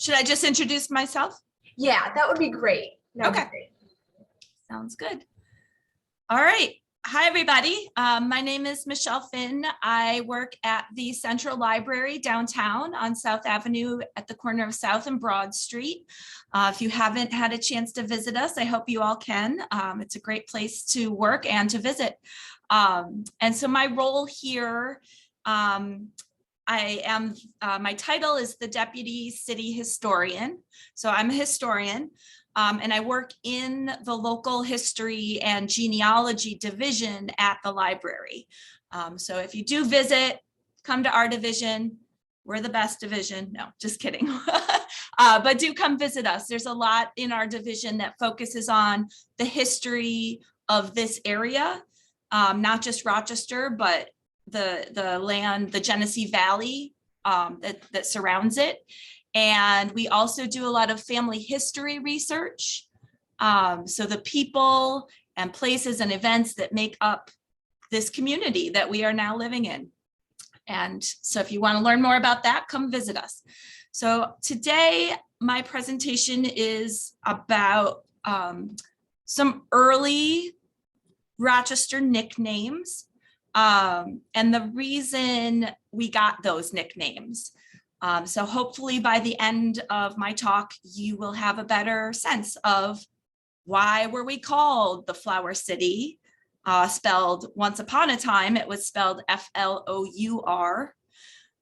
Should I just introduce myself? Yeah, that would be great. Okay. Sounds good. All right. Hi, everybody. My name is Michelle Finn. I work at the Central Library downtown on South Avenue at the corner of South and Broad Street. If you haven't had a chance to visit us, I hope you all can. It's a great place to work and to visit. And so my role here, my title is the Deputy City Historian. So I'm a historian. And I work in the local history and genealogy division at the library. So if you do visit, come to our division. We're the best division. No, just kidding. But do come visit us. There's a lot in our division that focuses on the history of this area, not just Rochester, but the land, the Genesee Valley that surrounds it. And we also do a lot of family history research. So the people and places and events that make up this community that we are now living in. And so if you want to learn more about that, come visit us. So today, my presentation is about some early Rochester nicknames and the reason we got those nicknames. So hopefully by the end of my talk, you will have a better sense of why were we called the Flower City, spelled once upon a time, it was spelled F-L-O-U-R.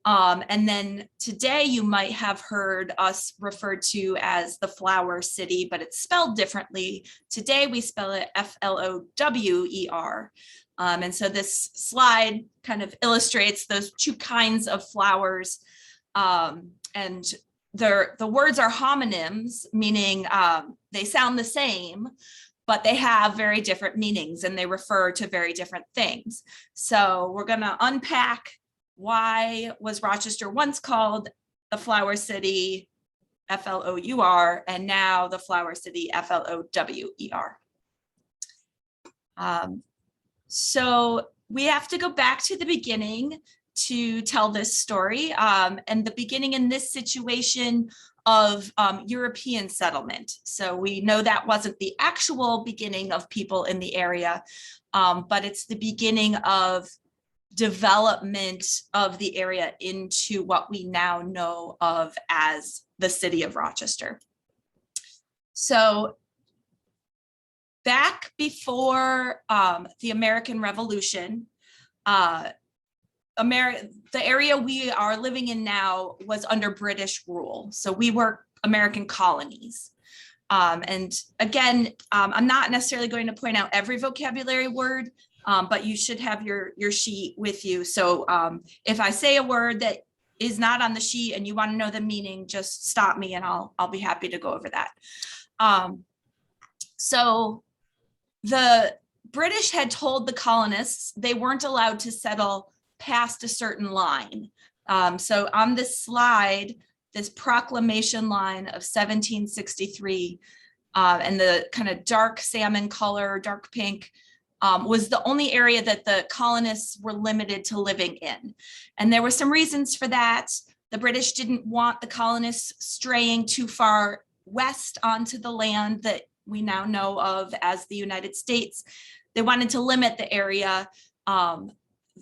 And then today you might have heard us referred to as the Flower City, but it's spelled differently. Today we spell it F-L-O-W-E-R. And so this slide kind of illustrates those two kinds of flowers. And the words are homonyms, meaning they sound the same, but they have very different meanings and they refer to very different things. So we're going to unpack why was Rochester once called the Flower City, F-L-O-U-R, and now the Flower City, F-L-O-W-E-R. So we have to go back to the beginning to tell this story, and the beginning in this situation of European settlement. So we know that wasn't the actual beginning of people in the area, but it's the beginning of development of the area into what we now know of as the city of Rochester. So back before the American Revolution, the area we are living in now was under British rule. So we were American colonies. And again, I'm not necessarily going to point out every vocabulary word, but you should have your sheet with you. So if I say a word that is not on the sheet and you want to know the meaning, just stop me and I'll be happy to go over that. So the British had told the colonists they weren't allowed to settle past a certain line. So on this slide, this proclamation line of 1763, and the kind of dark salmon color, dark pink, was the only area that the colonists were limited to living in. And there were some reasons for that. The British didn't want the colonists straying too far west onto the land that we now know of as the United States. They wanted to limit the area.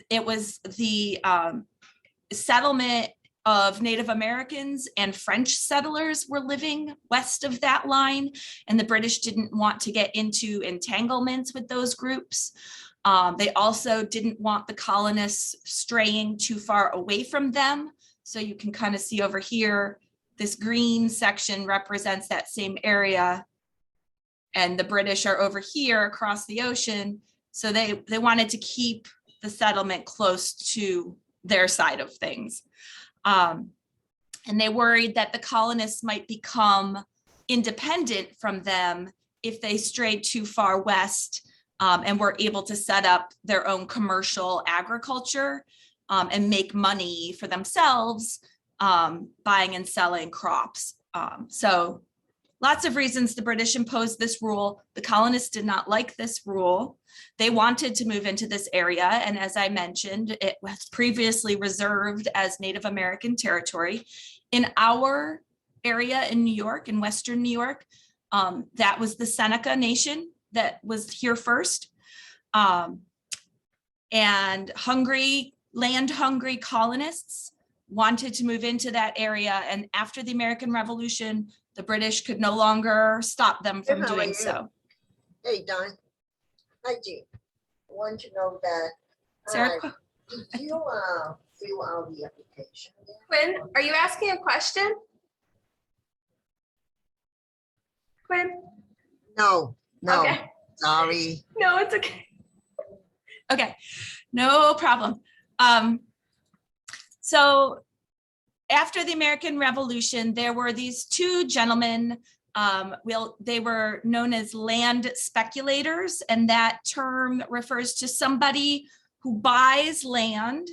It was the settlement of Native Americans and French settlers were living west of that line, and the British didn't want to get into entanglements with those groups. They also didn't want the colonists straying too far away from them. So you can kind of see over here, this green section represents that same area, and the British are over here across the ocean. So they wanted to keep the settlement close to their side of things. And they worried that the colonists might become independent from them if they strayed too far west and were able to set up their own commercial agriculture and make money for themselves buying and selling crops. So lots of reasons the British imposed this rule. The colonists did not like this rule. They wanted to move into this area. And as I mentioned, it was previously reserved as Native American territory. In our area in New York, in Western New York. That was the Seneca Nation that was here first. And land-hungry colonists wanted to move into that area. And after the American Revolution, the British could no longer stop them from How are doing you? so. Hey, Don. Hi, Jean. I want to know that. Sarah, Did you fill out the application? yet? Quinn, are you asking a question? Quinn? No, no. Okay. Sorry. No, it's okay. okay, no problem. So after the American Revolution, there were these two gentlemen. They were known as land speculators, and that term refers to somebody who buys land,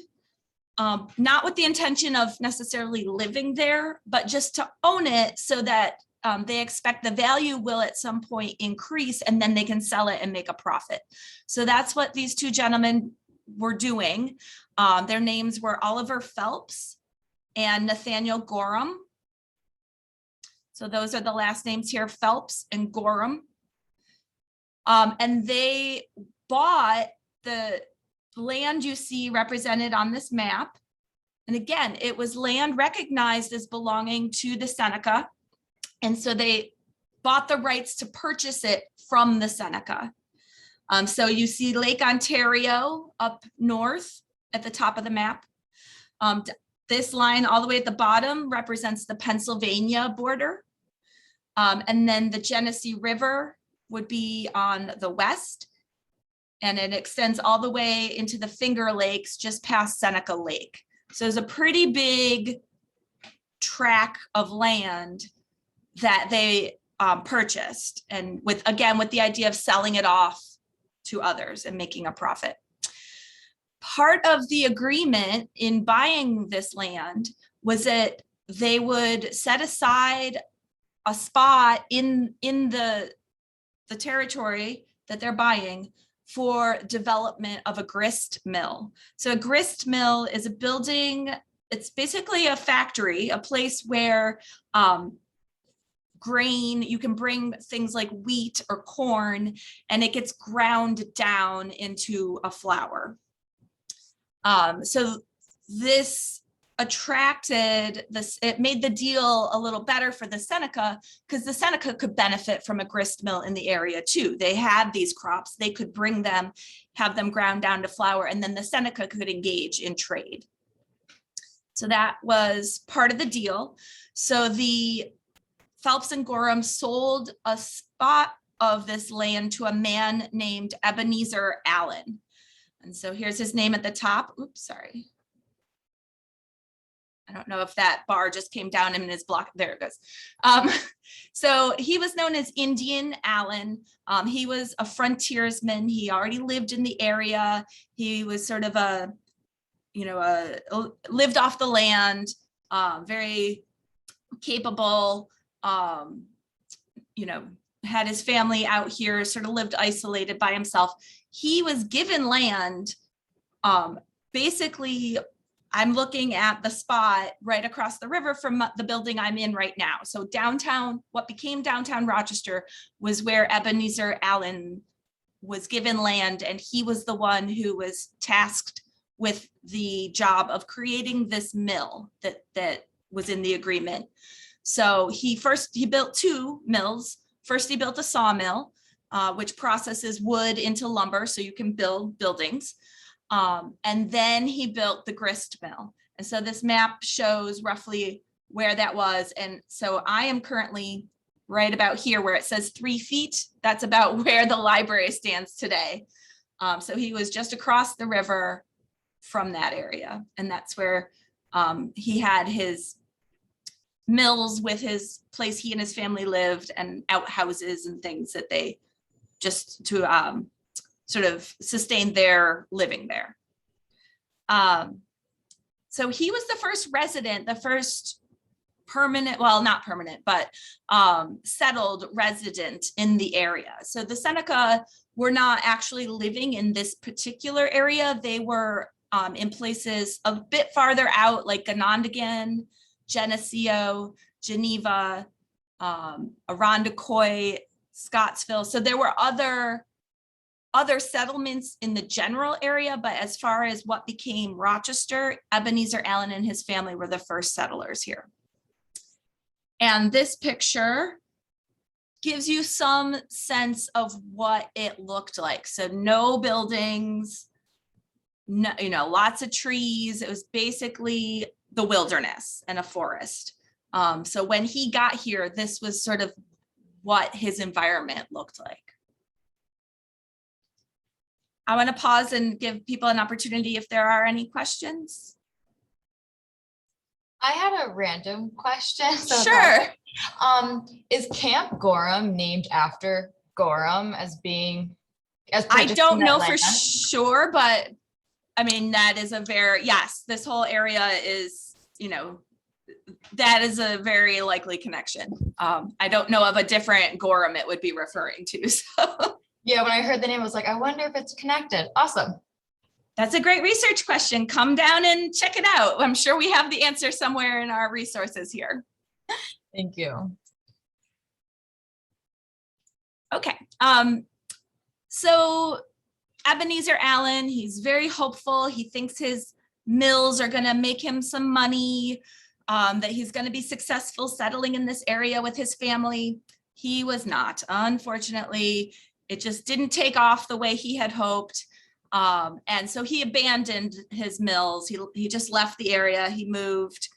not with the intention of necessarily living there, but just to own it so that they expect the value will at some point increase and then they can sell it and make a profit. So that's what these two gentlemen were doing. Their names were Oliver Phelps and Nathaniel Gorham. So those are the last names here, Phelps and Gorham. And they bought the land you see represented on this map. And again, it was land recognized as belonging to the Seneca. And so they bought the rights to purchase it from the Seneca. So you see Lake Ontario up north at the top of the map. This line all the way at the bottom represents the Pennsylvania border. And then the Genesee River would be on the west. And it extends all the way into the Finger Lakes just past Seneca Lake. So it's a pretty big tract of land that they purchased, and with the idea of selling it off to others and making a profit. Part of the agreement in buying this land was that they would set aside a spot in the territory that they're buying for development of a grist mill. So a grist mill is a building, it's basically a factory, a place where grain, you can bring things like wheat or corn, and it gets ground down into a flour. So this it made the deal a little better for the Seneca, because the Seneca could benefit from a grist mill in the area too. They had these crops, they could bring them, have them ground down to flour, and then the Seneca could engage in trade. So that was part of the deal. So the Phelps and Gorham sold a spot of this land to a man named Ebenezer Allen. And so here's his name at the top. Oops, sorry. I don't know if that bar just came down in his block. There it goes. So he was known as Indian Allen. He was a frontiersman. He already lived in the area. He was sort of lived off the land, very capable, had his family out here, sort of lived isolated by himself. He was given land. Basically, I'm looking at the spot right across the river from the building I'm in right now. So downtown, what became downtown Rochester was where Ebenezer Allen was given land, and he was the one who was tasked with the job of creating this mill that was in the agreement. So he built two mills. First, he built a sawmill, which processes wood into lumber so you can build buildings. And then he built the grist mill. And so this map shows roughly where that was. And so I am currently right about here where it says 3 feet. That's about where the library stands today. So he was just across the river from that area. And that's where he had his mills with his place he and his family lived, and outhouses and things that they just to sort of sustain their living there. So he was the first resident, the first permanent, well, not permanent, but settled resident in the area. So the Seneca were not actually living in this particular area. They were in places a bit farther out, like Ganondagan, Geneseo, Geneva, Irondequoit, Scottsville. So there were other settlements in the general area, but as far as what became Rochester, Ebenezer Allen and his family were the first settlers here. And this picture gives you some sense of what it looked like. So no buildings, no, lots of trees. It was basically the wilderness and a forest. So when he got here, this was sort of what his environment looked like. I want to pause and give people an opportunity if there are any questions. I had a random question. Sure. Is Camp Gorham named after Gorham as I don't know for land? sure, but I mean, that is yes, this whole area is, that is a very likely connection. I don't know of a different Gorham it would be referring to. So. Yeah, when I heard the name, I was like, I wonder if it's connected. Awesome. That's a great research question. Come down and check it out. I'm sure we have the answer somewhere in our resources here. Thank you. Okay. So Ebenezer Allen, he's very hopeful. He thinks his mills are going to make him some money, that he's going to be successful settling in this area with his family. He was not. Unfortunately, it just didn't take off the way he had hoped. And so he abandoned his mills. He just left the area. He moved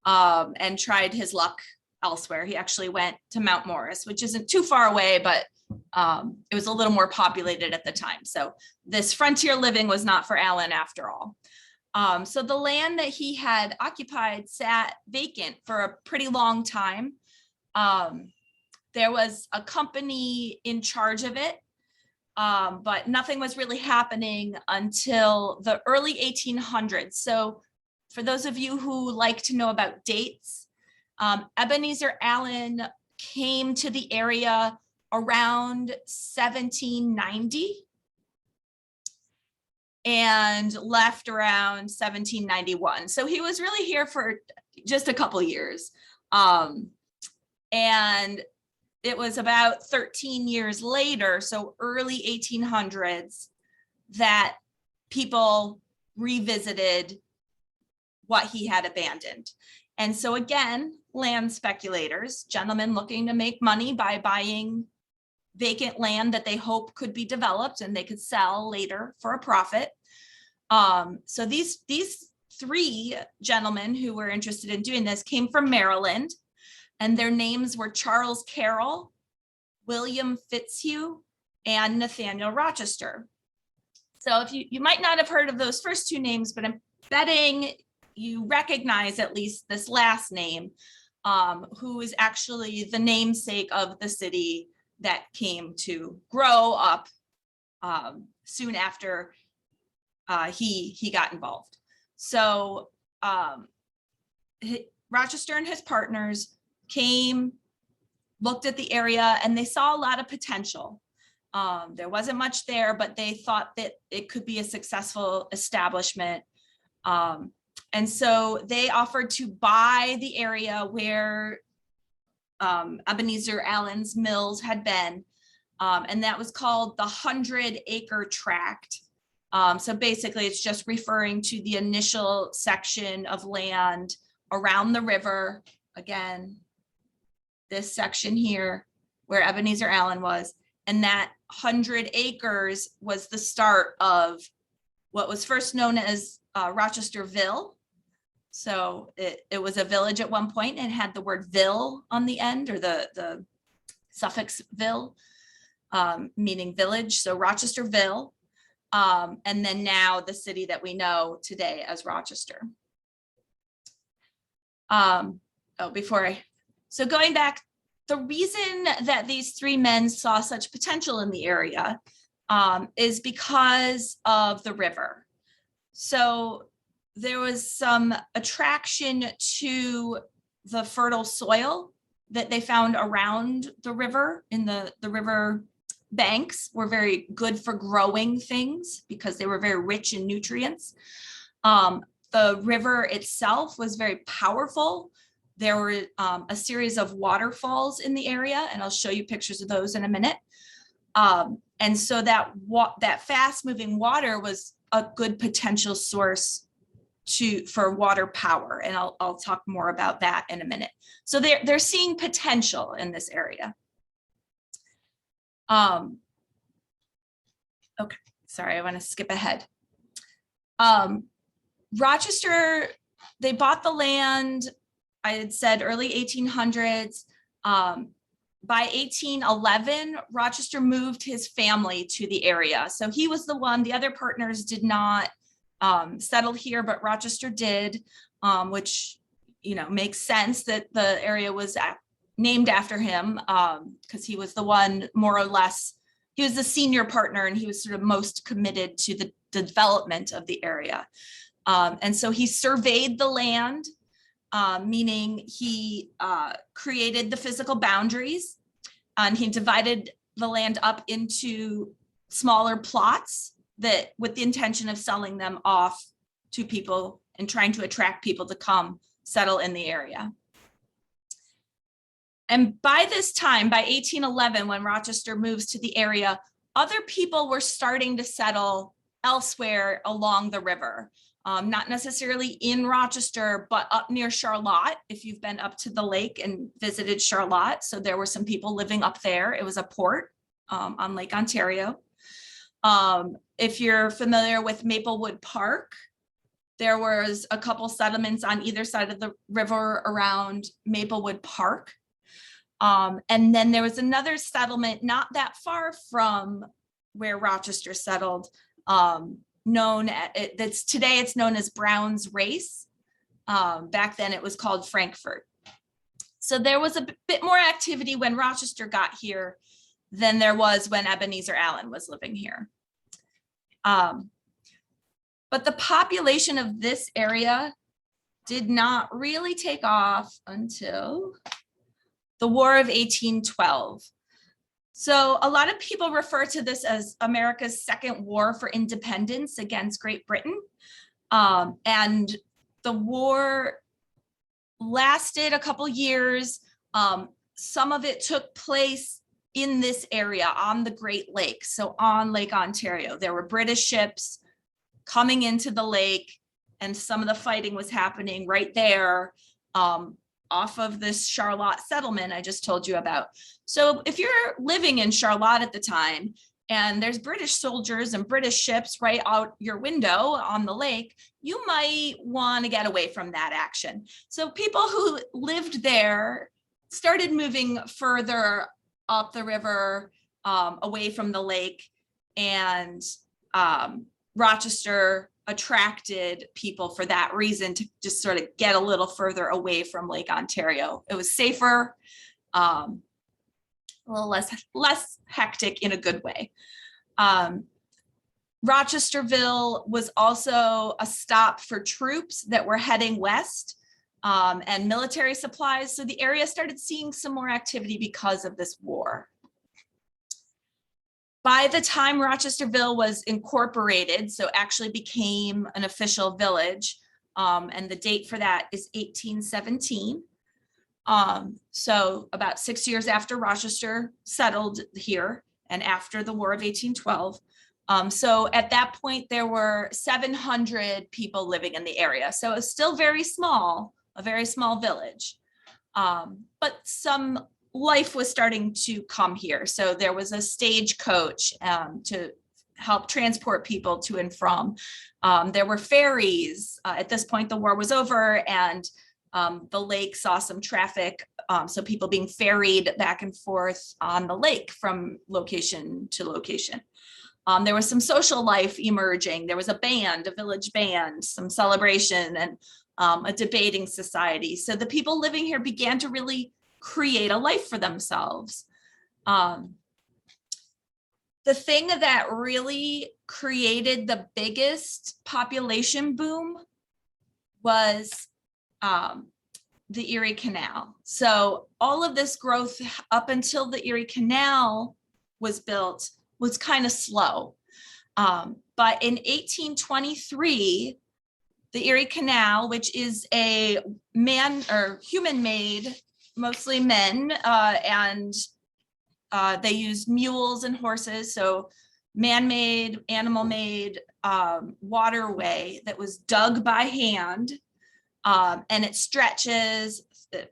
and tried his luck elsewhere. He actually went to Mount Morris, which isn't too far away, but it was a little more populated at the time. So this frontier living was not for Allen after all. So the land that he had occupied sat vacant for a pretty long time. There was a company in charge of it, but nothing was really happening until the early 1800s. So for those of you who like to know about dates, Ebenezer Allen came to the area around 1790 and left around 1791. So he was really here for just a couple years. And it was about 13 years later, so early 1800s, that people revisited what he had abandoned. And so again, land speculators, gentlemen looking to make money by buying vacant land that they hope could be developed and they could sell later for a profit. So these three gentlemen who were interested in doing this came from Maryland, and their names were Charles Carroll, William Fitzhugh, and Nathaniel Rochester. So if you might not have heard of those first two names, but I'm betting you recognize at least this last name, who is actually the namesake of the city that came to grow up soon after he got involved. So Rochester and his partners came, looked at the area, and they saw a lot of potential. There wasn't much there, but they thought that it could be a successful establishment. And so they offered to buy the area where Ebenezer Allen's mills had been. And that was called the 100-acre tract. So basically it's just referring to the initial section of land around the river. Again, this section here where Ebenezer Allen was, and that 100 acres was the start of what was first known as Rochesterville. So it was a village at one point and had the word ville on the end, or the suffix ville, meaning village. So Rochesterville, and then now the city that we know today as Rochester. So going back, the reason that these three men saw such potential in the area is because of the river. So there was some attraction to the fertile soil that they found around the river. In the river banks were very good for growing things because they were very rich in nutrients. The river itself was very powerful. There were a series of waterfalls in the area, and I'll show you pictures of those in a minute. And so that fast moving water was a good potential source for water power. And I'll talk more about that in a minute. So they're seeing potential in this area. Okay, sorry, I want to skip ahead. Rochester, they bought the land, I had said early 1800s. By 1811, Rochester moved his family to the area. So he was the one, the other partners did not settle here, but Rochester did, which, makes sense that the area was named after him, because he was the one, more or less, he was the senior partner and he was sort of most committed to the development of the area. And so he surveyed the land, meaning he created the physical boundaries, and he divided the land up into smaller plots that with the intention of selling them off to people and trying to attract people to come settle in the area. And by this time, by 1811, when Rochester moves to the area, other people were starting to settle elsewhere along the river. Not necessarily in Rochester, but up near Charlotte, if you've been up to the lake and visited Charlotte. So there were some people living up there. It was a port on Lake Ontario. If you're familiar with Maplewood Park, there was a couple settlements on either side of the river around Maplewood Park. And then there was another settlement not that far from where Rochester settled, today it's known as Brown's Race. Back then it was called Frankfurt. So there was a bit more activity when Rochester got here than there was when Ebenezer Allen was living here. But the population of this area did not really take off until the War of 1812. So a lot of people refer to this as America's second war for independence against Great Britain. And the war lasted a couple years. Some of it took place in this area on the Great Lakes, so on Lake Ontario. There were British ships coming into the lake, and some of the fighting was happening right there, off of this Charlotte settlement I just told you about. So if you're living in Charlotte at the time and there's British soldiers and British ships right out your window on the lake, you might want to get away from that action. So people who lived there started moving further up the river, away from the lake, and Rochester attracted people for that reason, to just sort of get a little further away from Lake Ontario. It was safer, a little less hectic in a good way. Rochesterville was also a stop for troops that were heading west, and military supplies. So the area started seeing some more activity because of this war. By the time Rochesterville was incorporated, so actually became an official village, and the date for that is 1817. So about 6 years after Rochester settled here and after the War of 1812. So at that point, there were 700 people living in the area. So it's still very small, a very small village, but some life was starting to come here. So there was a stagecoach to help transport people to and from. There were ferries. At this point, the war was over, and the lake saw some traffic. So people being ferried back and forth on the lake from location to location. There was some social life emerging. There was a band, a village band, some celebration, and a debating society. So the people living here began to really create a life for themselves. The thing that really created the biggest population boom was the Erie Canal. So all of this growth up until the Erie Canal was built was kind of slow. But in 1823, the Erie Canal, which is a man or human-made, mostly men, and they used mules and horses. So man-made, animal-made waterway that was dug by hand. And it stretches,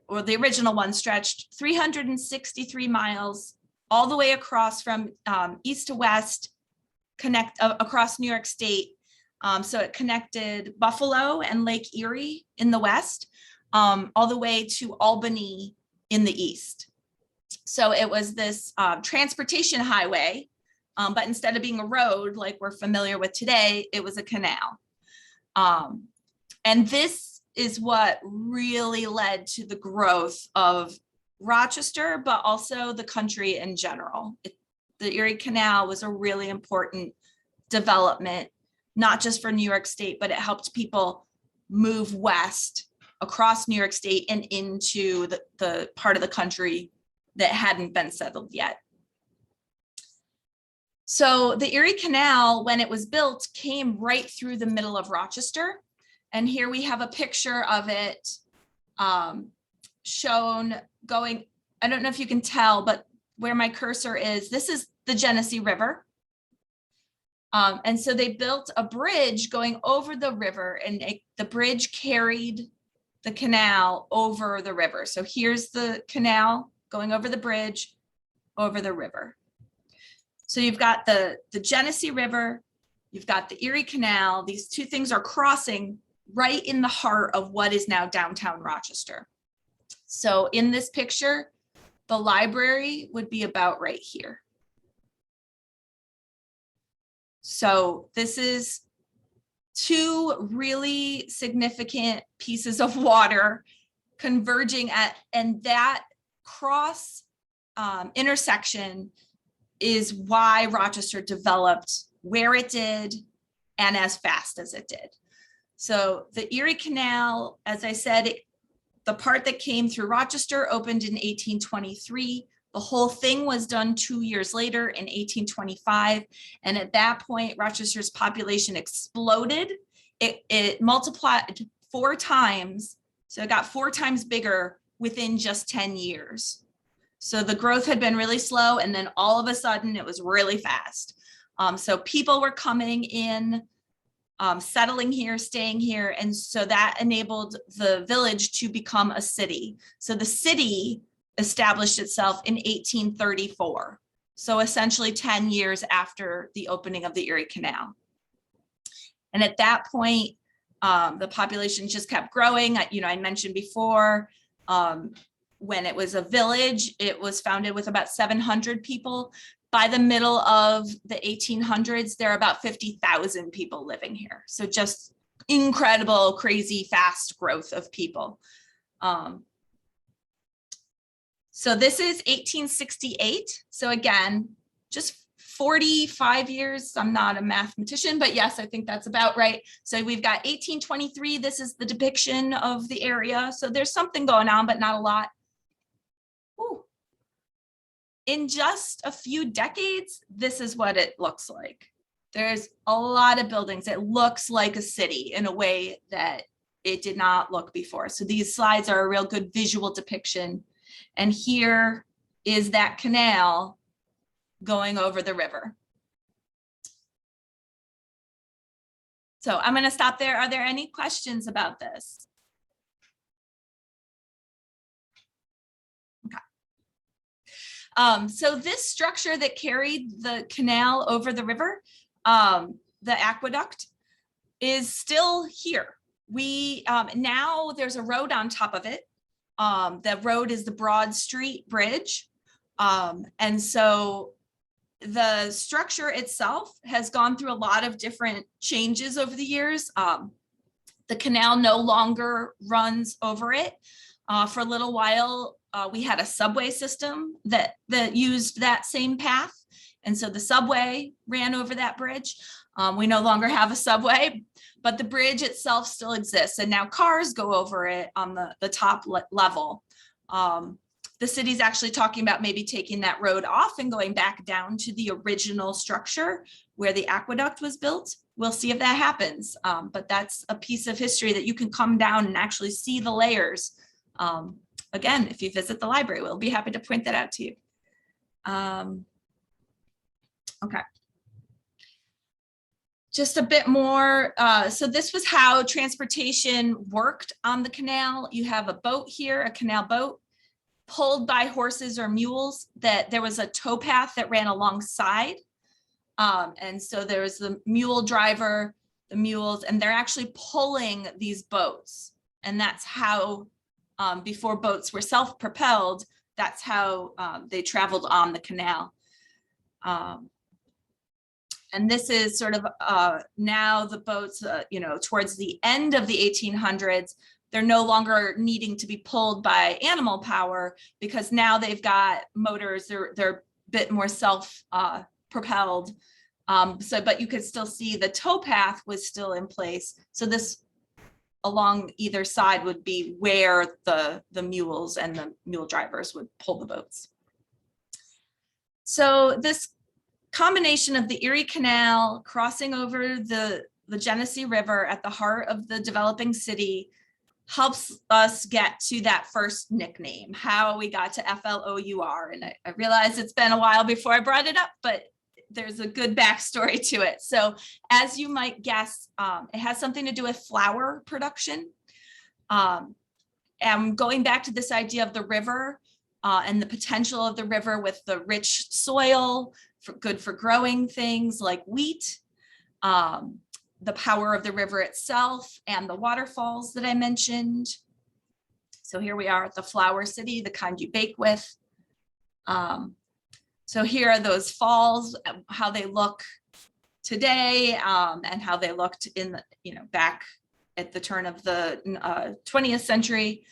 or the original one stretched 363 miles all the way across from east to west, across New York State. So it connected Buffalo and Lake Erie in the west, all the way to Albany in the east. So it was this transportation highway, but instead of being a road like we're familiar with today, it was a canal. And this is what really led to the growth of Rochester, but also the country in general. The Erie Canal was a really important development, not just for New York State, but it helped people move west across New York State and into the part of the country that hadn't been settled yet. So the Erie Canal, when it was built, came right through the middle of Rochester. And here we have a picture of it shown going, I don't know if you can tell, but where my cursor is, this is the Genesee River. And so they built a bridge going over the river, and the bridge carried the canal over the river. So here's the canal going over the bridge, over the river. So you've got the Genesee River, you've got the Erie Canal. These two things are crossing right in the heart of what is now downtown Rochester. So in this picture, the library would be about right here. So this is two really significant pieces of water converging and that cross intersection is why Rochester developed where it did and as fast as it did. So the Erie Canal, as I said, the part that came through Rochester opened in 1823. The whole thing was done 2 years later in 1825. And at that point, Rochester's population exploded. It multiplied 4 times. So it got 4 times bigger within just 10 years. So the growth had been really slow, and then all of a sudden it was really fast. So people were coming in, settling here, staying here. And so that enabled the village to become a city. So the city established itself in 1834. So essentially 10 years after the opening of the Erie Canal. And at that point, the population just kept growing. I mentioned before, when it was a village, it was founded with about 700 people. By the middle of the 1800s, there are about 50,000 people living here. So just incredible, crazy, fast growth of people. So this is 1868. So again, just 45 years. I'm not a mathematician, but yes, I think that's about right. So we've got 1823. This is the depiction of the area. So there's something going on, but not a lot. Ooh. In just a few decades, this is what it looks like. There's a lot of buildings. It looks like a city in a way that it did not look before. So these slides are a real good visual depiction. And here is that canal going over the river. So I'm going to stop there. Are there any questions about this? So this structure that carried the canal over the river, the aqueduct, is still here. We now there's a road on top of it. The road is the Broad Street Bridge. And so the structure itself has gone through a lot of different changes over the years. The canal no longer runs over it. For a little while, we had a subway system that used that same path. And so the subway ran over that bridge. We no longer have a subway, but the bridge itself still exists. And now cars go over it on the top level. the city's actually talking about maybe taking that road off and going back down to the original structure where the aqueduct was built. We'll see if that happens. But that's a piece of history that you can come down and actually see the layers. Again, if you visit the library, we'll be happy to point that out to you. Okay. Just a bit more. So this was how transportation worked on the canal. You have a boat here, a canal boat, pulled by horses or mules, that there was a towpath that ran alongside. And so there was the mule driver, the mules, and they're actually pulling these boats. And that's how, before boats were self-propelled, that's how they traveled on the canal. And this is sort of now the boats, you know, towards the end of the 1800s, they're no longer needing to be pulled by animal power, because now they've got motors, they're a bit more self-propelled. But you could still see the towpath was still in place. So this along either side would be where the mules and the mule drivers would pull the boats. So this combination of the Erie Canal crossing over the Genesee River at the heart of the developing city helps us get to that first nickname, how we got to FLOUR. And I realize it's been a while before I brought it up, but there's a good backstory to it. So as you might guess, it has something to do with flour production. And going back to this idea of the river and the potential of the river with the rich soil, good for growing things like wheat, the power of the river itself and the waterfalls that I mentioned. So here we are at the Flour City, the kind you bake with. So here are those falls, how they look today, and how they looked in the, you know, back at the turn of the 20th century.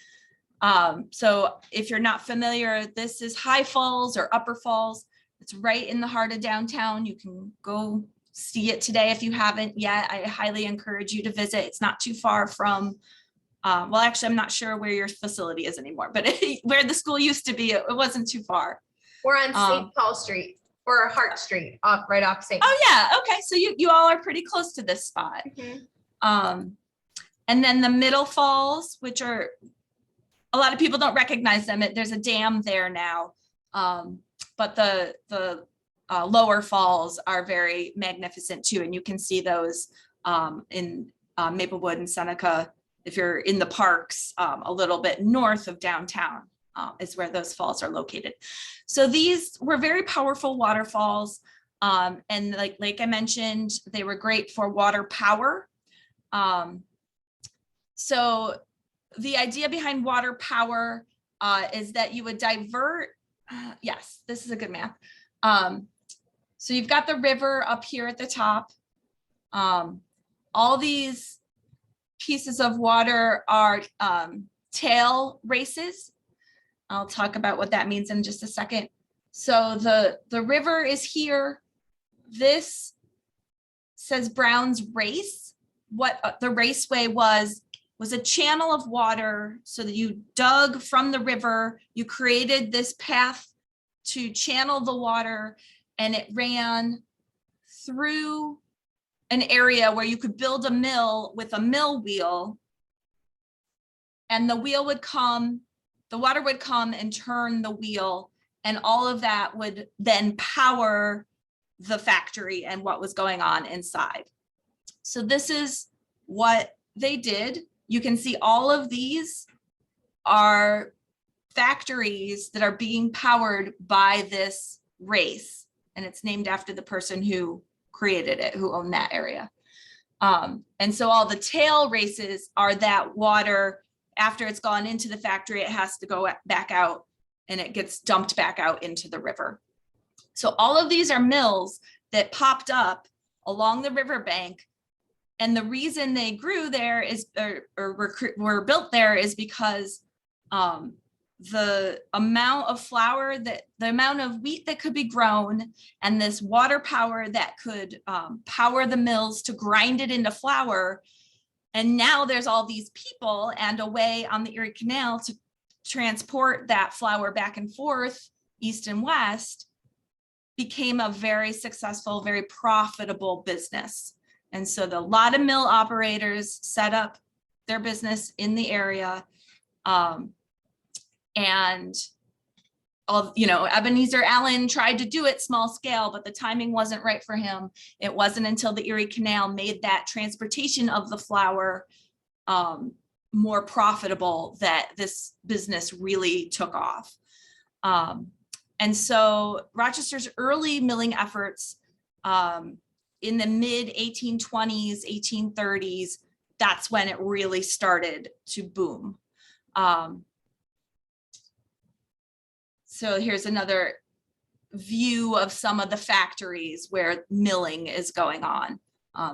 So if you're not familiar, this is High Falls or Upper Falls. It's right in the heart of downtown. You can go see it today if you haven't yet. I highly encourage you to visit. It's not too far from, well, actually, I'm not sure where your facility is anymore, but where the school used to be, it wasn't too far. We're on St. Paul Street or Hart Street, right off St. Oh yeah, okay. So you all are pretty close to this spot. Mhm. And then the Middle Falls, which are, a lot of people don't recognize them. There's a dam there now. But the lower falls are very magnificent too. And you can see those in Maplewood and Seneca. If you're in the parks, a little bit north of downtown is where those falls are located. So these were very powerful waterfalls. And like I mentioned, they were great for water power. So the idea behind water power is that you would divert, yes, this is a good map. So you've got the river up here at the top. All these pieces of water are tail races. I'll talk about what that means in just a second. So the river is here. This says Brown's Race. What the raceway was a channel of water, so that you dug from the river, you created this path to channel the water, and it ran through an area where you could build a mill with a mill wheel, and the wheel would come, the water would come and turn the wheel, and all of that would then power the factory and what was going on inside. So this is what they did. You can see all of these are factories that are being powered by this race, and it's named after the person who created it, who owned that area. And so all the tail races are that water, after it's gone into the factory, it has to go back out and it gets dumped back out into the river. So all of these are mills that popped up along the riverbank. And the reason they grew there is, or were built there, is because the amount of flour, the amount of wheat that could be grown, and this water power that could power the mills to grind it into flour. And now there's all these people and a way on the Erie Canal transport that flour back and forth, east and west, became a very successful, very profitable business. And so a lot of mill operators set up their business in the area. And Ebenezer Allen tried to do it small scale, but the timing wasn't right for him. It wasn't until the Erie Canal made that transportation of the flour more profitable that this business really took off. And so Rochester's early milling efforts in the mid 1820s, 1830s, that's when it really started to boom. So here's another view of some of the factories where milling is going on.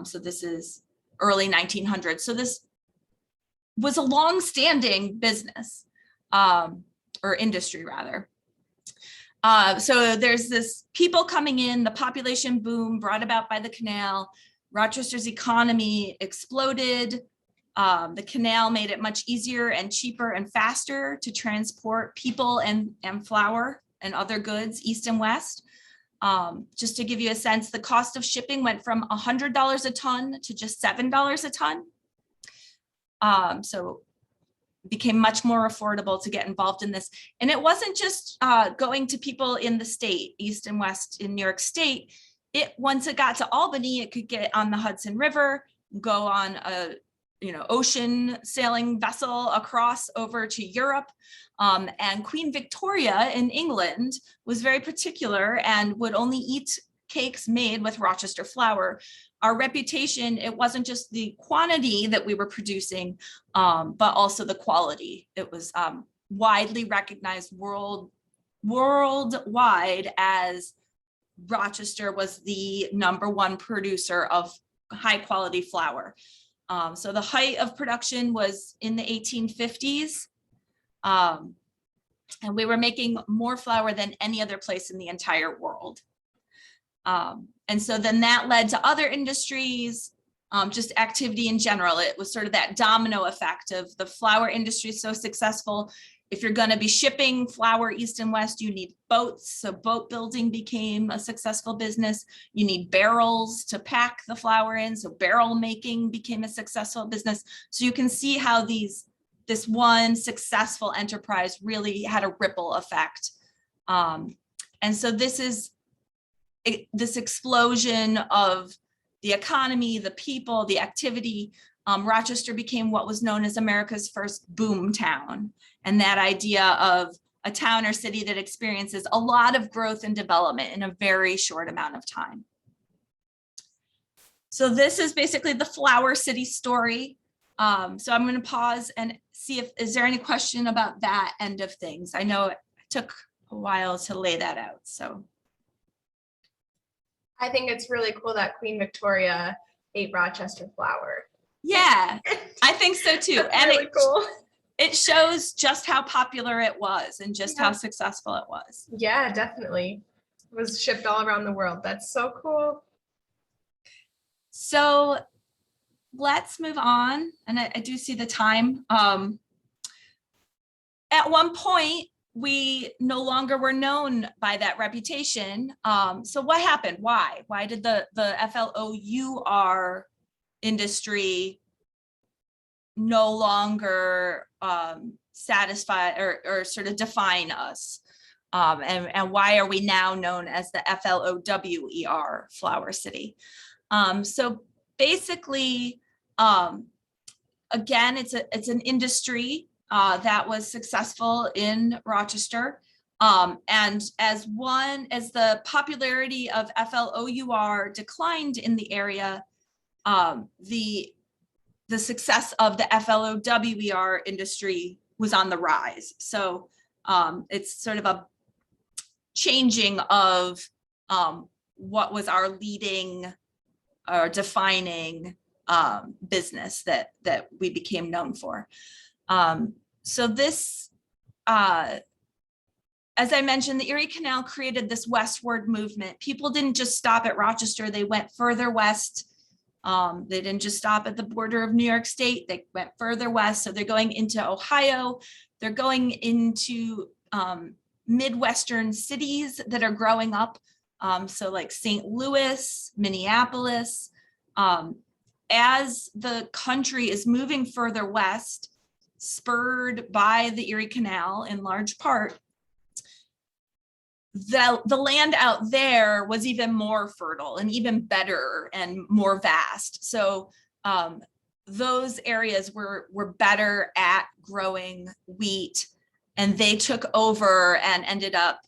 So this is early 1900s. So this was a long-standing business, or industry rather. So there's this people coming in, the population boom brought about by the canal. Rochester's economy exploded. The canal made it much easier and cheaper and faster to transport people and flour and other goods east and west. Just to give you a sense, the cost of shipping went from $100 a ton to just $7 a ton. So it became much more affordable to get involved in this. And it wasn't just going to people in the state, east and west in New York State. Once it got to Albany, it could get on the Hudson River, go on a ocean sailing vessel across over to Europe. And Queen Victoria in England was very particular and would only eat cakes made with Rochester flour. Our reputation, it wasn't just the quantity that we were producing, but also the quality. It was widely recognized worldwide as Rochester was the #1 producer of high quality flour. So the height of production was in the 1850s. And we were making more flour than any other place in the entire world. And so then that led to other industries, just activity in general. It was sort of that domino effect of the flour industry so successful. If you're going to be shipping flour east and west, you need boats. So boat building became a successful business. You need barrels to pack the flour in. So barrel making became a successful business. So you can see how this one successful enterprise really had a ripple effect. And so this explosion of the economy, the people, the activity. Rochester became what was known as America's first boom town. And that idea of a town or city that experiences a lot of growth and development in a very short amount of time. So this is basically the Flour City story. So I'm going to pause and see is there any question about that end of things? I know it took a while to lay that out. So I think it's really cool that Queen Victoria ate Rochester flour. yeah, I think so too. That's And really cool. It shows just how popular it was and just how successful it was. Yeah, definitely. It was shipped all around the world. That's so cool. So let's move on. And I do see the time. At one point, we no longer were known by that reputation. So what happened? Why? Why did the FLOUR industry no longer satisfy or sort of define us? And why are we now known as the FLOWER, Flour City? So basically, again, it's an industry that was successful in Rochester. And as the popularity of FLOUR declined in the area, the success of the FLOWER industry was on the rise. So it's sort of a changing of what was our leading or defining business that we became known for. So this, as I mentioned, the Erie Canal created this westward movement. People didn't just stop at Rochester, they went further west. They didn't just stop at the border of New York State, they went further west. So they're going into Ohio, They're going into Midwestern cities that are growing up. So like St. Louis, Minneapolis. As the country is moving further west, spurred by the Erie Canal in large part, the land out there was even more fertile and even better and more vast. So those areas were better at growing wheat, and they took over and ended up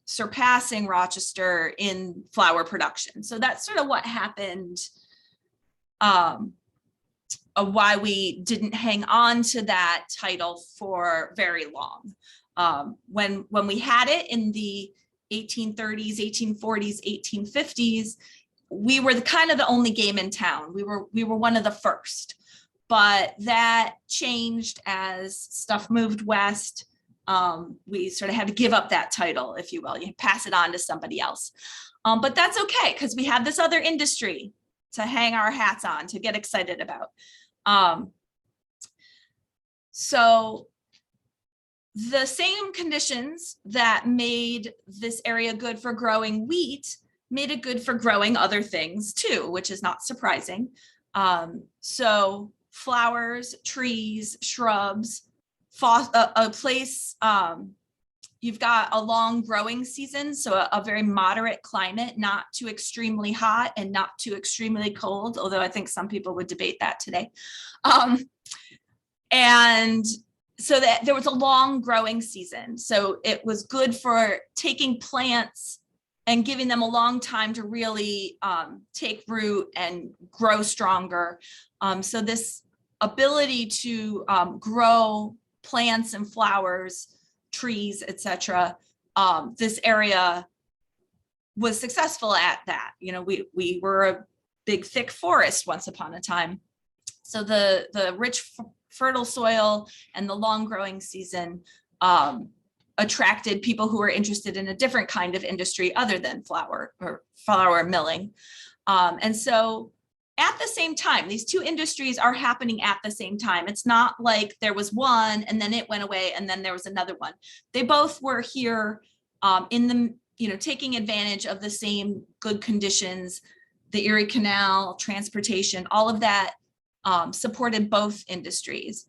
surpassing Rochester in flour production. So that's sort of what happened, why we didn't hang on to that title for very long. When we had it in the 1830s, 1840s, 1850s, we were kind of the only game in town. We were one of the first, but that changed as stuff moved west. We sort of had to give up that title, if you will. You pass it on to somebody else. But that's okay, because we have this other industry to hang our hats on, to get excited about. So the same conditions that made this area good for growing wheat made it good for growing other things too, which is not surprising. So flowers, trees, shrubs, a place, you've got a long growing season, so a very moderate climate, not too extremely hot and not too extremely cold, although I think some people would debate that today. And so that there was a long growing season. So it was good for taking plants and giving them a long time to really take root and grow stronger. So this ability to grow plants and flowers, trees, etc. This area was successful at that. You know, we were a big, thick forest once upon a time. So the rich, fertile soil and the long growing season attracted people who were interested in a different kind of industry other than flour milling. And so at the same time, these two industries are happening at the same time. It's not like there was one and then it went away and then there was another one. They both were here in the, taking advantage of the same good conditions, the Erie Canal, transportation, all of that supported both industries.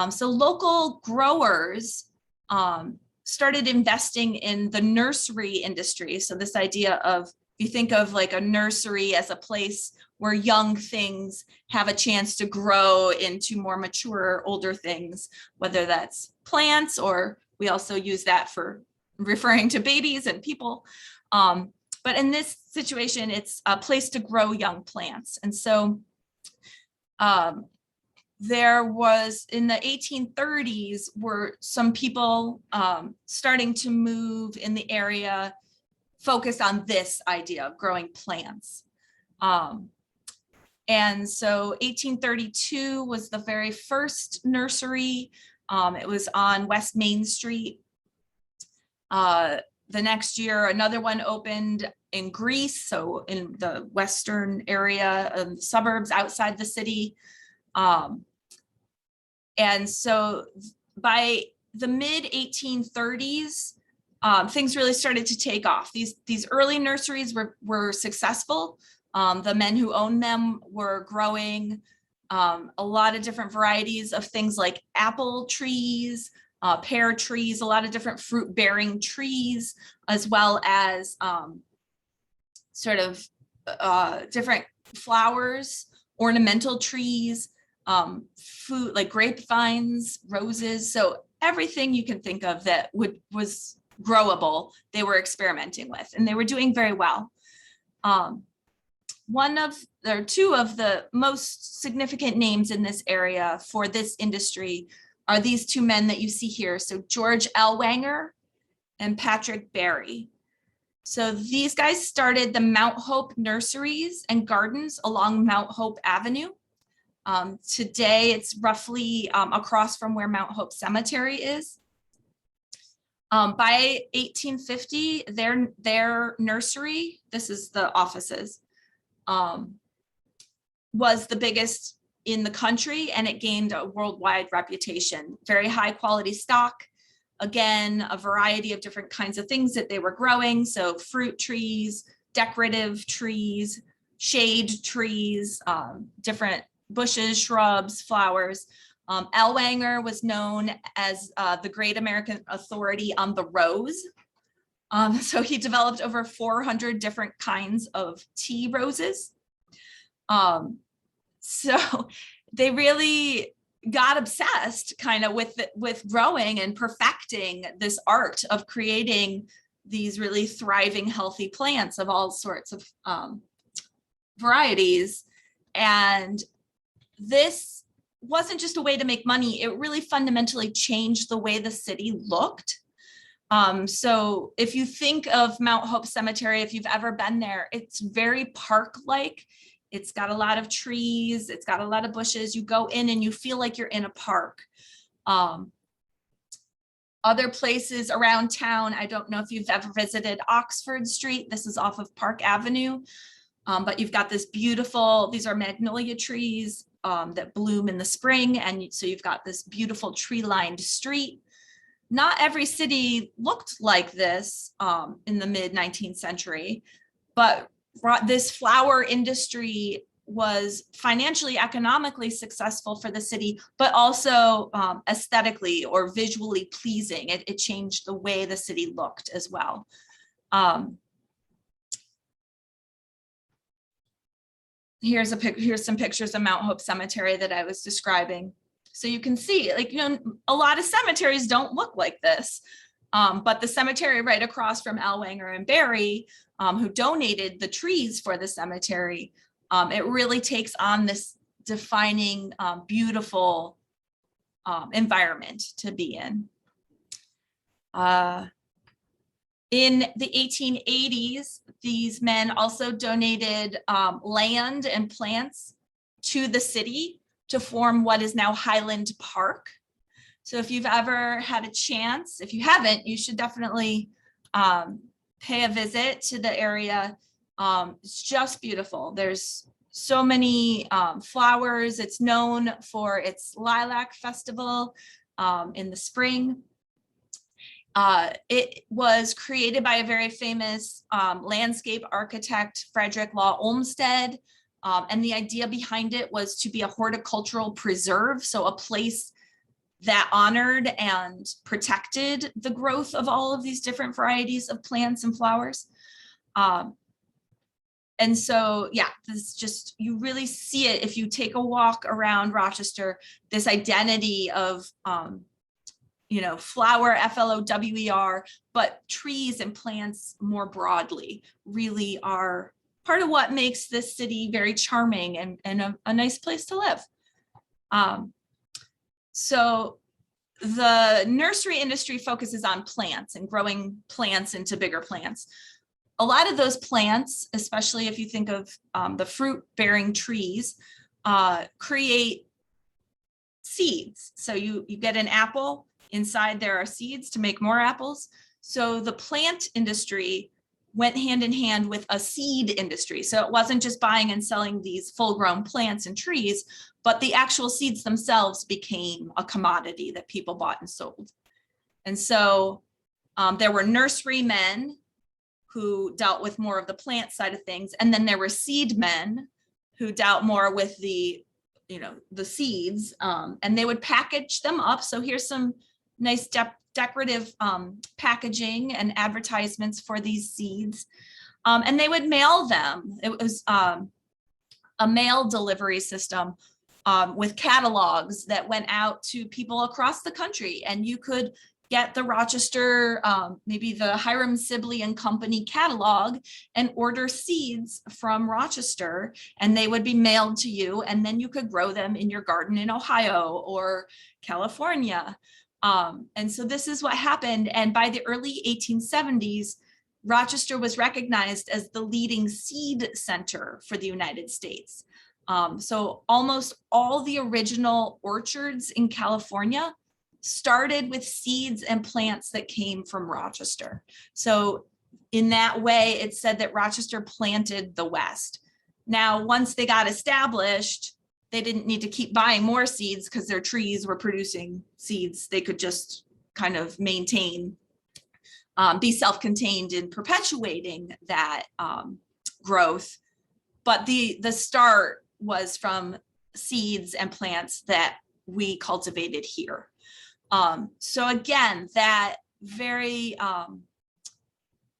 So local growers started investing in the nursery industry. So this idea of, you think of like a nursery as a place where young things have a chance to grow into more mature, older things, whether that's plants, or we also use that for referring to babies and people. But in this situation, it's a place to grow young plants. And so there was, in the 1830s, were some people starting to move in the area focused on this idea of growing plants. And so 1832 was the very first nursery. It was on West Main Street. The next year, another one opened in Greece, so in the western area, suburbs outside the city. And so by the mid 1830s, things really started to take off. These early nurseries were successful. The men who owned them were growing a lot of different varieties of things like apple trees, pear trees, a lot of different fruit bearing trees, as well as sort of different flowers, ornamental trees, food like grapevines, roses. So everything you can think of that was growable, they were experimenting with, and they were doing very well. Two of the most significant names in this area for this industry are these two men that you see here. So George Ellwanger and Patrick Barry. So these guys started the Mount Hope nurseries and gardens along Mount Hope Avenue. Today, it's roughly across from where Mount Hope Cemetery is. By 1850, their nursery, this is the offices, was the biggest in the country, and it gained a worldwide reputation. Very high quality stock. Again, a variety of different kinds of things that they were growing. So fruit trees, decorative trees, shade trees, different bushes, shrubs, flowers. Ellwanger was known as the great American authority on the rose. So he developed over 400 different kinds of tea roses. So they really got obsessed kind of with growing and perfecting this art of creating these really thriving, healthy plants of all sorts of varieties. And this wasn't just a way to make money, it really fundamentally changed the way the city looked. So if you think of Mount Hope Cemetery, if you've ever been there, it's very park-like. It's got a lot of trees, it's got a lot of bushes. You go in and you feel like you're in a park. Other places around town, I don't know if you've ever visited Oxford Street. This is off of Park Avenue. But you've got this beautiful, these are magnolia trees that bloom in the spring. And so you've got this beautiful tree-lined street. Not every city looked like this in the mid-19th century, but this flower industry was financially, economically successful for the city, but also aesthetically or visually pleasing. It changed the way the city looked as well. Here's some pictures of Mount Hope Cemetery that I was describing. So you can see, like, a lot of cemeteries don't look like this, but the cemetery right across from Ellwanger and Barry, who donated the trees for the cemetery, it really takes on this defining, beautiful environment to be in. In the 1880s, these men also donated land and plants to the city to form what is now Highland Park. So if you've ever had a chance, if you haven't, you should definitely pay a visit to the area. It's just beautiful. There's so many flowers. It's known for its lilac festival in the spring. It was created by a very famous landscape architect, Frederick Law Olmsted. And the idea behind it was to be a horticultural preserve, so a place that honored and protected the growth of all of these different varieties of plants and flowers. And so, yeah, this just, you really see it if you take a walk around Rochester, this identity of, flower, FLOWER, but trees and plants more broadly really are part of what makes this city very charming and a nice place to live. So the nursery industry focuses on plants and growing plants into bigger plants. A lot of those plants, especially if you think of the fruit-bearing trees, create seeds. So you get an apple, inside there are seeds to make more apples. So the plant industry went hand in hand with a seed industry. So it wasn't just buying and selling these full-grown plants and trees, but the actual seeds themselves became a commodity that people bought and sold. And so there were nurserymen who dealt with more of the plant side of things. And then there were seed men who dealt more with the seeds, and they would package them up. So here's some nice decorative packaging and advertisements for these seeds. And they would mail them. It was a mail delivery system with catalogs that went out to people across the country. And you could get the Rochester, maybe the Hiram Sibley and Company catalog and order seeds from Rochester, and they would be mailed to you. And then you could grow them in your garden in Ohio or California. And so this is what happened. And by the early 1870s, Rochester was recognized as the leading seed center for the United States. So almost all the original orchards in California started with seeds and plants that came from Rochester. So in that way, it said that Rochester planted the West. Now, once they got established, they didn't need to keep buying more seeds because their trees were producing seeds. They could just kind of maintain, be self-contained in perpetuating that growth. But the start was from seeds and plants that we cultivated here. So again, that very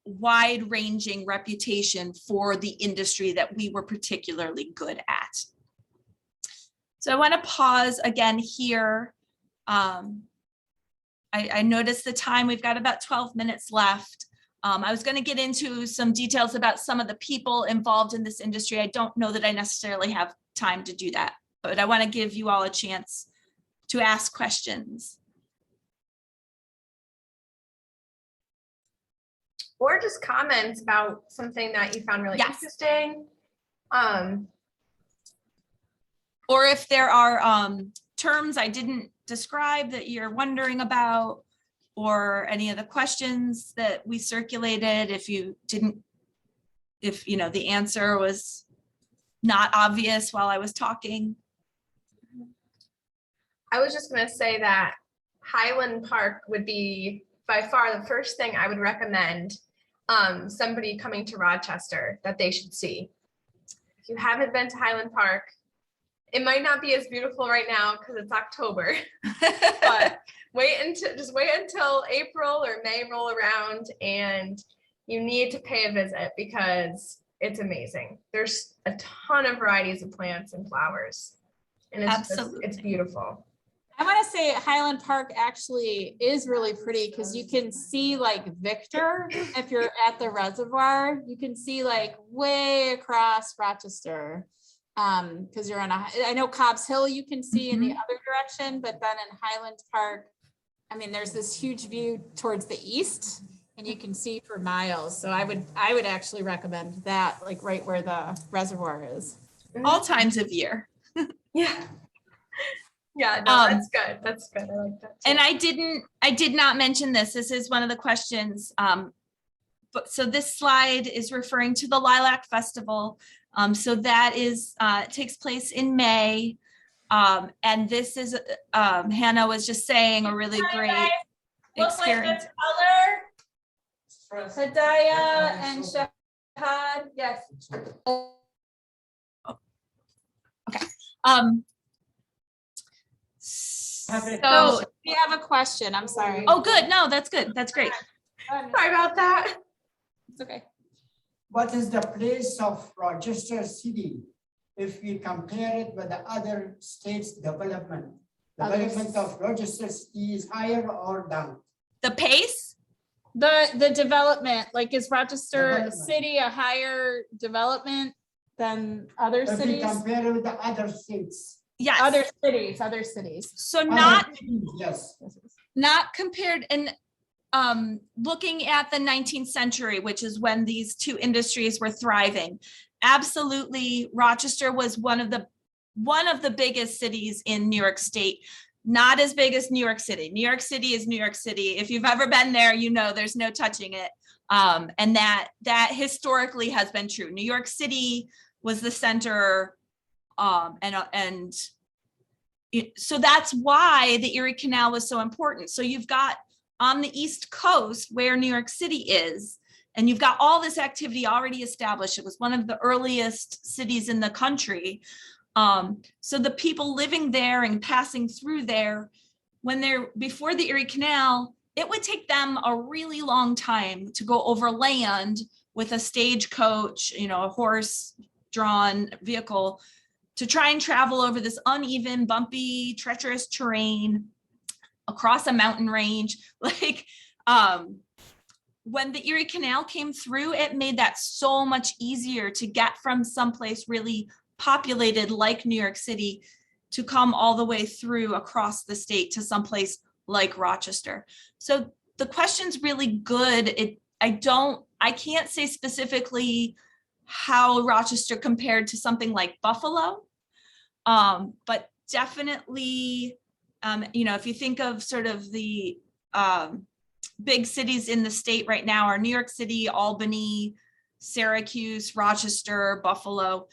wide-ranging reputation for the industry that we were particularly good at. So I want to pause again here. I noticed the time, we've got about 12 minutes left. I was going to get into some details about some of the people involved in this industry. I don't know that I necessarily have time to do that, but I want to give you all a chance to ask questions. Or just comments about something that you found really Yes. interesting. Or if there are terms I didn't describe that you're wondering about, or any of the questions that we circulated, if you know, the answer was not obvious while I was talking. I was just gonna say that Highland Park would be by far the first thing I would recommend somebody coming to Rochester that they should see. If you haven't been to Highland Park, it might not be as beautiful right now because it's October, but wait until April or May roll around, and you need to pay a visit because it's amazing. There's a ton of varieties of plants and flowers, and it's beautiful. I want to say Highland Park actually is really pretty because you can see like Victor, if you're at the reservoir, you can see like way across Rochester. Because you're on I know Cobb's Hill you can see in the other direction, but then in Highland Park, I mean, there's this huge view towards the east and you can see for miles. So I would actually recommend that, like right where the reservoir is. All times of year. Yeah. Yeah, no, that's good. That's good. I like that too. And I did not mention this. This is one of the questions. But so this slide is referring to the Lilac Festival. So that is takes place in May. And this is Hannah was just saying a really great experience. Hadaya and Shahad, yes. Okay. So we have a question. I'm sorry. Oh, good. No, that's good. That's great. Sorry about that. It's okay. What is the place of Rochester City if we compare it with the other states' development? Development of Rochester City is higher or down? The pace? The development, like is Rochester Development. City a higher development than other If we cities? compare it with the other states. Yes. Other cities. So Other not cities, yes. not compared, and looking at the 19th century, which is when these two industries were thriving, absolutely Rochester was one of the biggest cities in New York State. Not as big as New York City. New York City is New York City. If you've ever been there, you know there's no touching it. And that historically has been true. New York City was the center, so that's why the Erie Canal was so important. So you've got on the East Coast where New York City is, and you've got all this activity already established. It was one of the earliest cities in the country. So the people living there and passing through there, before the Erie Canal, it would take them a really long time to go over land with a stagecoach, a horse-drawn vehicle, to try and travel over this uneven, bumpy, treacherous terrain across a mountain range. When the Erie Canal came through, it made that so much easier to get from someplace really populated like New York City to come all the way through across the state to someplace like Rochester. So the question's really good. I can't say specifically how Rochester compared to something like Buffalo, but definitely, if you think of sort of the big cities in the state right now are New York City, Albany, Syracuse, Rochester, Buffalo.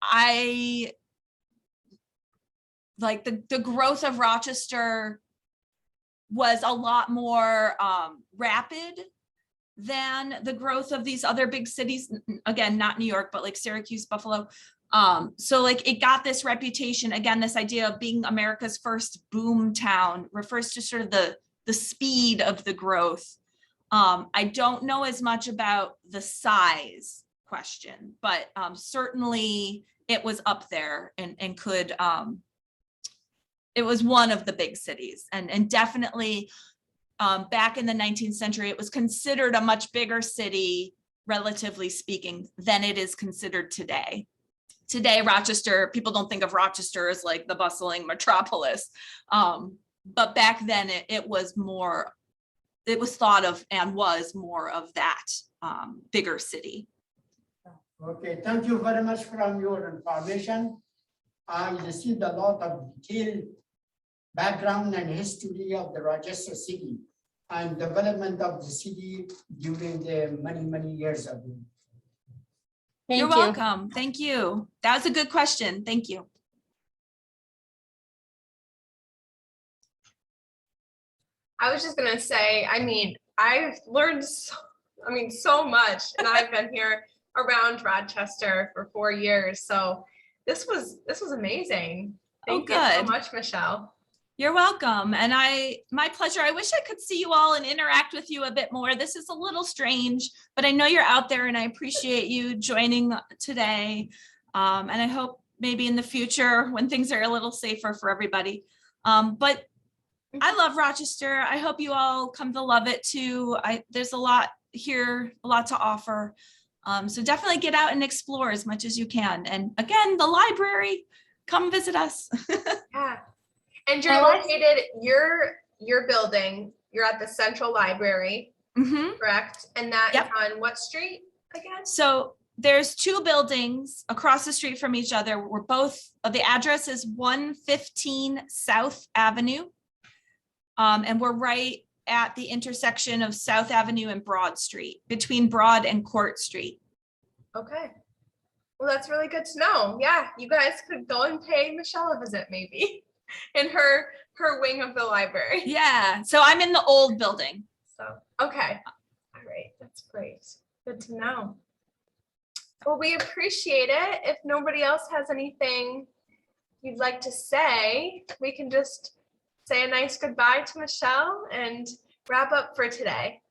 I like the growth of Rochester was a lot more rapid than the growth of these other big cities. Again, not New York, but like Syracuse, Buffalo. So like it got this reputation, again, this idea of being America's first boom town refers to sort of the speed of the growth. I don't know as much about the size question, but certainly it was up there and could, it was one of the big cities, and definitely back in the 19th century, it was considered a much bigger city, relatively speaking, than it is considered today. Today, Rochester, people don't think of Rochester as like the bustling metropolis. But back then it was more, it was thought of and was more of that bigger city. Okay, thank you very much for your information. I received a lot of detailed background and history of the Rochester city and development of the city during the many years ago. You're Thank you. welcome. Thank you. That was a good question. Thank you. I was just gonna say, I mean, I've learned so much, and I've been here around Rochester for 4 years. So this was amazing. Thank you so good. much, Michelle. You're welcome. And my pleasure. I wish I could see you all and interact with you a bit more. This is a little strange, but I know you're out there and I appreciate you joining today. And I hope maybe in the future when things are a little safer for everybody. But I love Rochester. I hope you all come to love it too. There's a lot here, a lot to offer. So definitely get out and explore as much as you can. And again, the library, come visit us. Yeah. And you're located, your building, you're at the Central Library, Mhm. correct? And that is Yep. on what street again? So there's two buildings across the street from each other. We're both, the address is 115 South Avenue. And we're right at the intersection of South Avenue and Broad Street, between Broad and Court Street. Okay. Well, that's really good to know. Yeah, you guys could go and pay Michelle a visit maybe in her wing of the library. Yeah, so I'm in the old building. So, okay. All right, that's great. Good to know. Well, we appreciate it. If nobody else has anything you'd like to say, we can just say a nice goodbye to Michelle and wrap up for today.